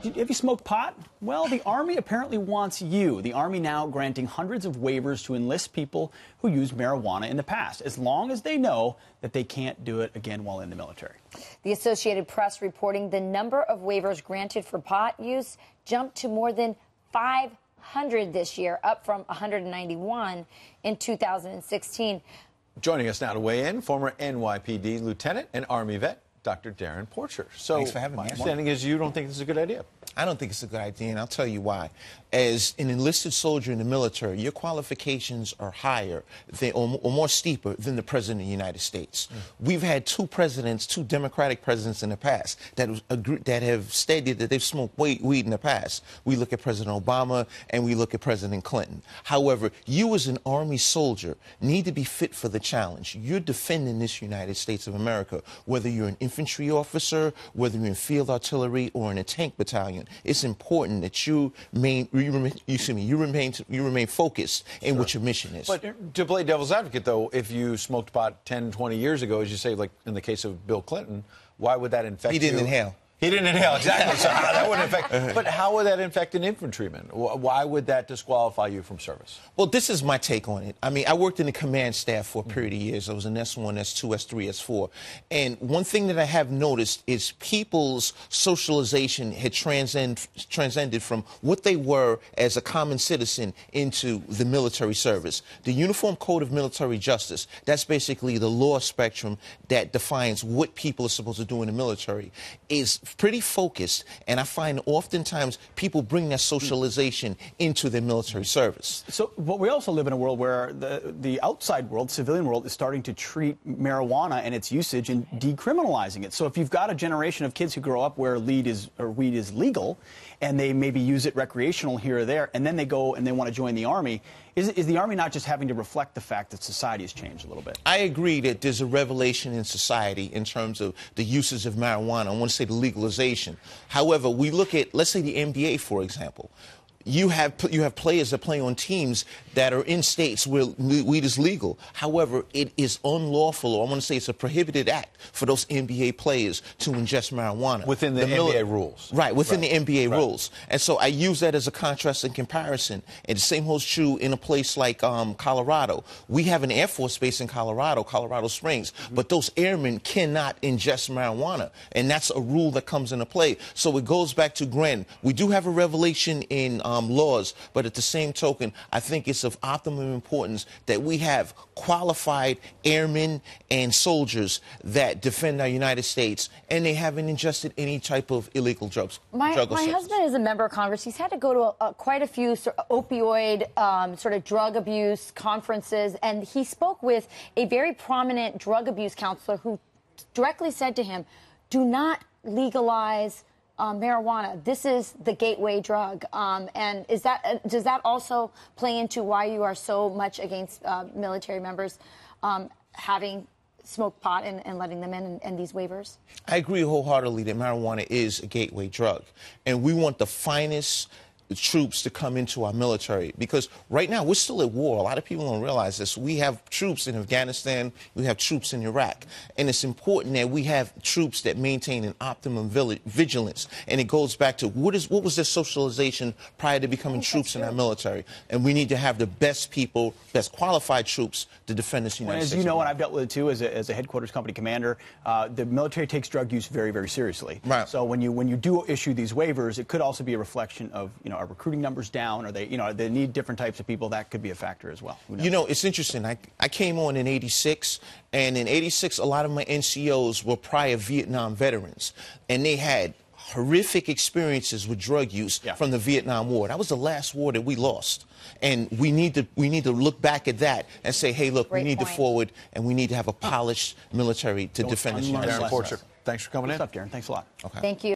Have you smoked pot? Well, the Army apparently wants you. The Army now granting hundreds of waivers to enlist people who used marijuana in the past, as long as they know that they can't do it again while in the military. The Associated Press reporting the number of waivers granted for pot use jumped to more than 500 this year, up from 191 in 2016. Joining us now to weigh in, former NYPD lieutenant and Army vet, Dr. Darren Porcher. So, thanks for having me. My understanding is you don't think this is a good idea. I don't think it's a good idea, and I'll tell you why. As an enlisted soldier in the military, your qualifications are higher or more steeper than the President of the United States. We've had two Democratic presidents in the past that have stated that they've smoked weed in the past. We look at President Obama and we look at President Clinton. However, you as an Army soldier need to be fit for the challenge. You're defending this United States of America, whether you're an infantry officer, whether you're in field artillery or in a tank battalion. It's important that you remain focused in what your mission is. But to play devil's advocate, though, if you smoked pot 10, 20 years ago, as you say, like in the case of Bill Clinton, why would that infect you? He didn't inhale. He didn't inhale, exactly. So that wouldn't affect. But how would that infect an infantryman? Why would that disqualify you from service? Well, this is my take on it. I mean, I worked in the command staff for a period of years. I was an S1, S2, S3, S4. And one thing that I have noticed is people's socialization had transcended from what they were as a common citizen into the military service. The Uniform Code of Military Justice, that's basically the law spectrum that defines what people are supposed to do in the military, is pretty focused, and I find oftentimes people bring that socialization into their military service. But we also live in a world where the outside world, civilian world, is starting to treat marijuana and its usage and decriminalizing it. So if you've got a generation of kids who grow up where weed is legal, and they maybe use it recreational here or there, and then they go and they want to join the Army, is the Army not just having to reflect the fact that society has changed a little bit? I agree that there's a revelation in society in terms of the uses of marijuana. I want to say the legalization. However, we look at, let's say, the NBA, for example. You have players that play on teams that are in states where weed is legal. However, it is unlawful, or I want to say it's a prohibited act for those NBA players to ingest marijuana. Within the NBA rules. Right, within the NBA rules. And so I use that as a contrast and comparison. And the same holds true in a place like Colorado. We have an Air Force base in Colorado, Colorado Springs, but those airmen cannot ingest marijuana. And that's a rule that comes into play. So it goes back to Gren. We do have a revelation in laws, but at the same token, I think it's of optimum importance that we have qualified airmen and soldiers that defend our United States, and they haven't ingested any type of illegal drugs. My husband is a member of Congress. He's had to go to quite a few opioid sort of drug abuse conferences, and he spoke with a very prominent drug abuse counselor who directly said to him, do not legalize marijuana. This is the gateway drug. And does that also play into why you are so much against military members having smoked pot and letting them in and these waivers? I agree wholeheartedly that marijuana is a gateway drug. And we want the finest troops to come into our military, because right now we're still at war. A lot of people don't realize this. We have troops in Afghanistan, we have troops in Iraq, and it's important that we have troops that maintain an optimum vigilance. And it goes back to what was their socialization prior to becoming troops in our military, and we need to have the best people, best qualified troops to defend this United States. As you know, and I've dealt with it too as a headquarters company commander, the military takes drug use very, very seriously. Right. So when you do issue these waivers, it could also be a reflection of, are recruiting numbers down? Or they need different types of people? That could be a factor as well. It's interesting. I came on in '86, and in '86, a lot of my NCOs were prior Vietnam veterans, and they had horrific experiences with drug use from the Vietnam War. That was the last war that we lost. And we need to look back at that and say, hey, look, we need to forward, and we need to have a polished military to defend this United States. Thanks for coming in. What's up, Darren? Thanks a lot. Okay. Thank you.